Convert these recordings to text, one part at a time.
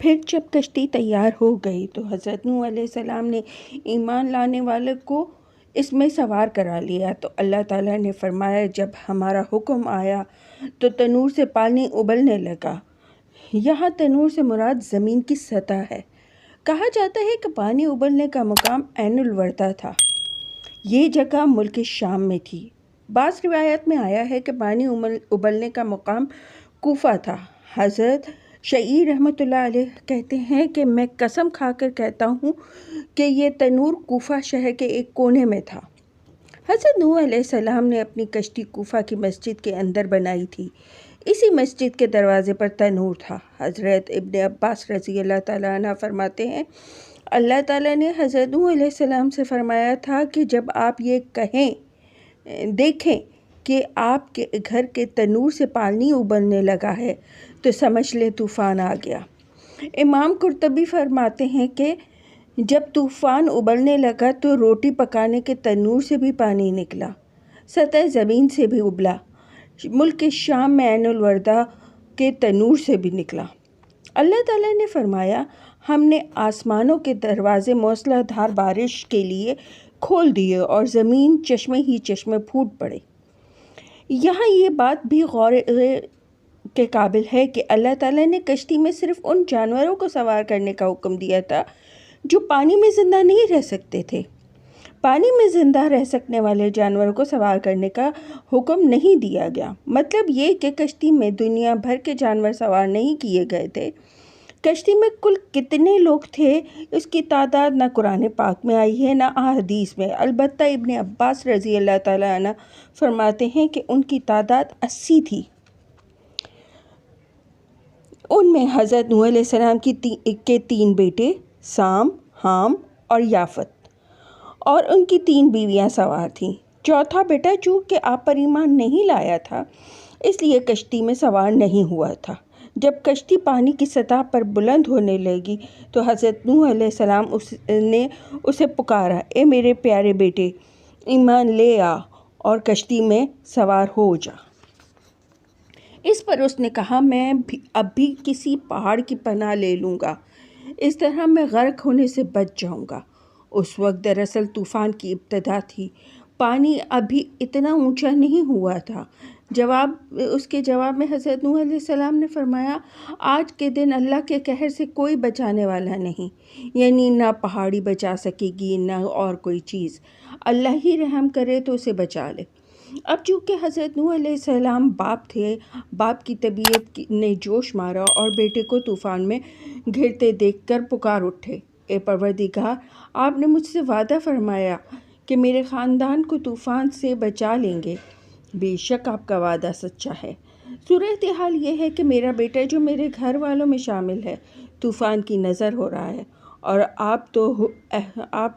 پھر جب کشتی تیار ہو گئی تو حضرت نوح علیہ السلام نے ایمان لانے والے کو اس میں سوار کرا لیا، تو اللہ تعالیٰ نے فرمایا جب ہمارا حکم آیا تو تنور سے پانی ابلنے لگا۔ یہاں تنور سے مراد زمین کی سطح ہے۔ کہا جاتا ہے کہ پانی ابلنے کا مقام عین الوردہ تھا۔ یہ جگہ ملک شام میں تھی۔ بعض روایات میں آیا ہے کہ پانی ابلنے کا مقام کوفہ تھا۔ حضرت شعیع رحمۃ اللہ علیہ کہتے ہیں کہ میں قسم کھا کر کہتا ہوں کہ یہ تنور کوفہ شہر کے ایک کونے میں تھا۔ حضرت نوح علیہ السلام نے اپنی کشتی کوفہ کی مسجد کے اندر بنائی تھی۔ اسی مسجد کے دروازے پر تنور تھا۔ حضرت ابن عباس رضی اللہ تعالیٰ عنہ فرماتے ہیں اللہ تعالیٰ نے حضرت نوح علیہ السلام سے فرمایا تھا کہ جب آپ یہ دیکھیں کہ آپ کے گھر کے تنور سے پانی ابلنے لگا ہے تو سمجھ لیں طوفان آ گیا۔ امام قرطبی فرماتے ہیں کہ جب طوفان ابلنے لگا تو روٹی پکانے کے تنور سے بھی پانی نکلا، سطح زمین سے بھی ابلا، ملک شام میں عین الوردہ کے تنور سے بھی نکلا۔ اللہ تعالیٰ نے فرمایا ہم نے آسمانوں کے دروازے موسلا دھار بارش کے لیے کھول دیے اور زمین چشمے ہی چشمے پھوٹ پڑے۔ یہاں یہ بات بھی غور کے قابل ہے کہ اللہ تعالیٰ نے کشتی میں صرف ان جانوروں کو سوار کرنے کا حکم دیا تھا جو پانی میں زندہ نہیں رہ سکتے تھے۔ پانی میں زندہ رہ سکنے والے جانوروں کو سوار کرنے کا حکم نہیں دیا گیا۔ مطلب یہ کہ کشتی میں دنیا بھر کے جانور سوار نہیں کیے گئے تھے۔ کشتی میں کل کتنے لوگ تھے اس کی تعداد نہ قرآن پاک میں آئی ہے نہ احادیث میں، البتہ ابن عباس رضی اللہ تعالیٰ عنہ فرماتے ہیں کہ ان کی تعداد 80 تھی۔ ان میں حضرت نوح علیہ السلام کے 3 بیٹے سام، حام اور یافت اور ان کی 3 بیویاں سوار تھیں۔ چوتھا بیٹا چونکہ آپ پر ایمان نہیں لایا تھا اس لیے کشتی میں سوار نہیں ہوا تھا۔ جب کشتی پانی کی سطح پر بلند ہونے لگی تو حضرت نوح علیہ السلام نے اسے پکارا، اے میرے پیارے بیٹے، ایمان لے آ اور کشتی میں سوار ہو جا۔ اس پر اس نے کہا میں اب بھی کسی پہاڑ کی پناہ لے لوں گا، اس طرح میں غرق ہونے سے بچ جاؤں گا۔ اس وقت دراصل طوفان کی ابتدا تھی، پانی ابھی اتنا اونچا نہیں ہوا تھا۔ اس کے جواب میں حضرت نوح علیہ السلام نے فرمایا آج کے دن اللہ کے قہر سے کوئی بچانے والا نہیں، یعنی نہ پہاڑی بچا سکے گی نہ اور کوئی چیز، اللہ ہی رحم کرے تو اسے بچا لے۔ اب چونکہ حضرت نوح علیہ السلام باپ تھے، باپ کی طبیعت نے جوش مارا اور بیٹے کو طوفان میں گھرتے دیکھ کر پکار اٹھے، اے پروردگار، آپ نے مجھ سے وعدہ فرمایا کہ میرے خاندان کو طوفان سے بچا لیں گے، بے شک آپ کا وعدہ سچا ہے۔ صورتحال یہ ہے کہ میرا بیٹا جو میرے گھر والوں میں شامل ہے طوفان کی نظر ہو رہا ہے اور آپ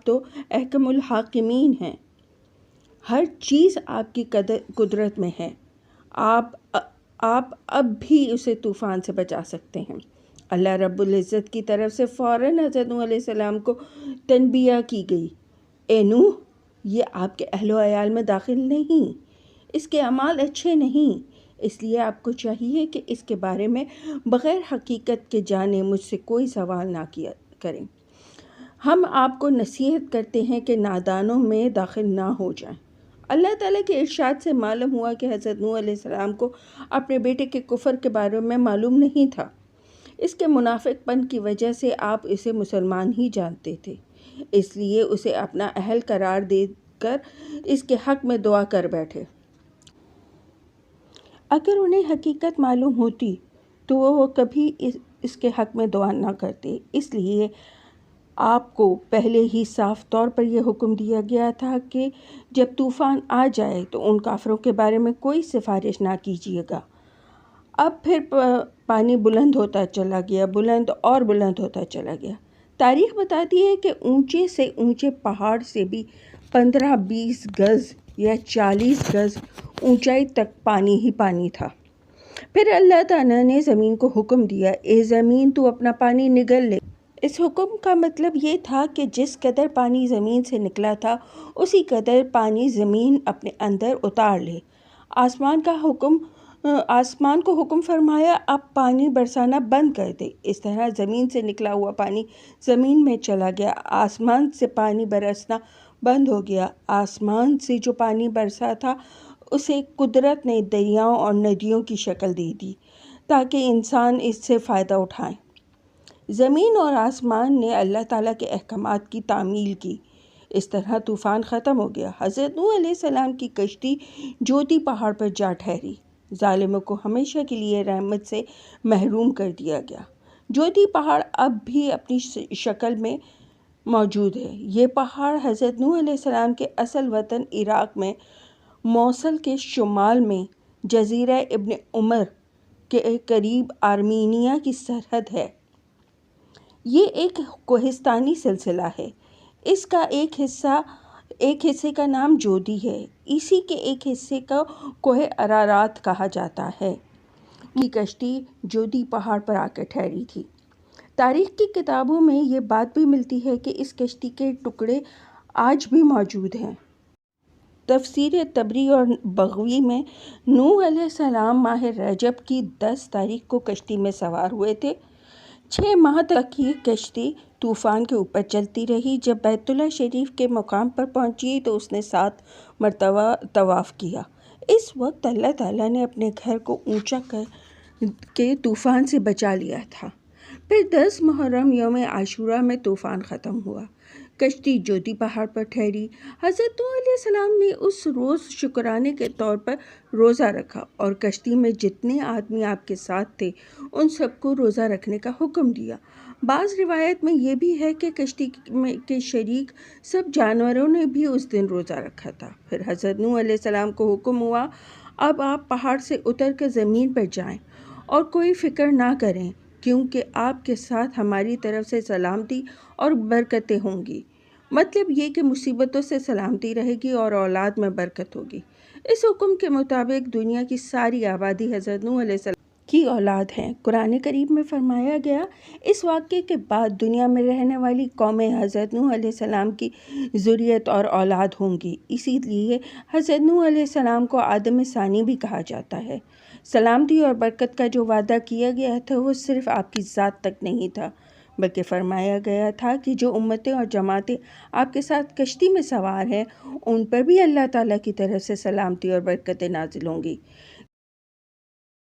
تو احکم الحاکمین ہیں، ہر چیز آپ کی قدرت میں ہے، آپ اب بھی اسے طوفان سے بچا سکتے ہیں۔ اللہ رب العزت کی طرف سے فوراً حضرت نوح علیہ السلام کو تنبیہ کی گئی، اے نوح، یہ آپ کے اہل و عیال میں داخل نہیں، اس کے اعمال اچھے نہیں، اس لیے آپ کو چاہیے کہ اس کے بارے میں بغیر حقیقت کے جانے مجھ سے کوئی سوال نہ کیا کریں۔ ہم آپ کو نصیحت کرتے ہیں کہ نادانوں میں داخل نہ ہو جائیں۔ اللہ تعالیٰ کے ارشاد سے معلوم ہوا کہ حضرت نوح علیہ السلام کو اپنے بیٹے کے کفر کے بارے میں معلوم نہیں تھا، اس کے منافق پن کی وجہ سے آپ اسے مسلمان ہی جانتے تھے، اس لیے اسے اپنا اہل قرار دے کر اس کے حق میں دعا کر بیٹھے۔ اگر انہیں حقیقت معلوم ہوتی تو وہ کبھی اس کے حق میں دعا نہ کرتے، اس لیے آپ کو پہلے ہی صاف طور پر یہ حکم دیا گیا تھا کہ جب طوفان آ جائے تو ان کافروں کے بارے میں کوئی سفارش نہ کیجیے گا۔ اب پھر پانی بلند ہوتا چلا گیا، بلند اور بلند ہوتا چلا گیا۔ تاریخ بتاتی ہے کہ اونچے سے اونچے پہاڑ سے بھی 15-20 گز یا 40 گز اونچائی تک پانی ہی پانی تھا۔ پھر اللہ تعالیٰ نے زمین کو حکم دیا، اے زمین تو اپنا پانی نگل لے۔ اس حکم کا مطلب یہ تھا کہ جس قدر پانی زمین سے نکلا تھا اسی قدر پانی زمین اپنے اندر اتار لے۔ آسمان کو حکم فرمایا، اب پانی برسانا بند کر دے۔ اس طرح زمین سے نکلا ہوا پانی زمین میں چلا گیا، آسمان سے پانی برسنا بند ہو گیا۔ آسمان سے جو پانی برسا تھا اسے قدرت نے دریاؤں اور ندیوں کی شکل دے دی تاکہ انسان اس سے فائدہ اٹھائیں۔ زمین اور آسمان نے اللہ تعالیٰ کے احکامات کی تعمیل کی۔ اس طرح طوفان ختم ہو گیا۔ حضرت نوح علیہ السلام کی کشتی جودی پہاڑ پر جا ٹھہری۔ ظالموں کو ہمیشہ کے لیے رحمت سے محروم کر دیا گیا۔ جودی پہاڑ اب بھی اپنی شکل میں موجود ہے۔ یہ پہاڑ حضرت نوح علیہ السلام کے اصل وطن عراق میں موصل کے شمال میں جزیرہ ابن عمر کے قریب آرمینیا کی سرحد ہے۔ یہ ایک کوہستانی سلسلہ ہے۔ اس کا ایک حصے کا نام جودی ہے۔ اسی کے ایک حصے کو کوہ ارارات کہا جاتا ہے۔ کی کشتی جودی پہاڑ پر آ کر ٹھہری تھی۔ تاریخ کی کتابوں میں یہ بات بھی ملتی ہے کہ اس کشتی کے ٹکڑے آج بھی موجود ہیں۔ تفسیر طبری اور بغوی میں نوح علیہ السلام ماہ رجب کی 10 تاریخ کو کشتی میں سوار ہوئے تھے۔ 6 ماہ تک یہ کشتی طوفان کے اوپر چلتی رہی۔ جب بیت اللہ شریف کے مقام پر پہنچی تو اس نے 7 مرتبہ طواف کیا۔ اس وقت اللہ تعالیٰ نے اپنے گھر کو اونچا کر کے طوفان سے بچا لیا تھا۔ پھر 10 محرم یوم عاشوراء میں طوفان ختم ہوا۔ کشتی جودی پہاڑ پر ٹھہری۔ حضرت نوح علیہ السلام نے اس روز شکرانے کے طور پر روزہ رکھا اور کشتی میں جتنے آدمی آپ کے ساتھ تھے ان سب کو روزہ رکھنے کا حکم دیا۔ بعض روایت میں یہ بھی ہے کہ کشتی کے شریک سب جانوروں نے بھی اس دن روزہ رکھا تھا۔ پھر حضرت نوح علیہ السلام کو حکم ہوا، اب آپ پہاڑ سے اتر کر زمین پر جائیں اور کوئی فکر نہ کریں کیونکہ آپ کے ساتھ ہماری طرف سے سلامتی اور برکتیں ہوں گی۔ مطلب یہ کہ مصیبتوں سے سلامتی رہے گی اور اولاد میں برکت ہوگی۔ اس حکم کے مطابق دنیا کی ساری آبادی حضرت نوح علیہ السلام کی اولاد ہیں۔ قرآن کریم میں فرمایا گیا، اس واقعے کے بعد دنیا میں رہنے والی قومیں حضرت نوح علیہ السلام کی ذریت اور اولاد ہوں گی۔ اسی لیے حضرت نوح علیہ السلام کو آدم ثانی بھی کہا جاتا ہے۔ سلامتی اور برکت کا جو وعدہ کیا گیا تھا وہ صرف آپ کی ذات تک نہیں تھا بلکہ فرمایا گیا تھا کہ جو امتیں اور جماعتیں آپ کے ساتھ کشتی میں سوار ہیں ان پر بھی اللہ تعالیٰ کی طرف سے سلامتی اور برکتیں نازل ہوں گی۔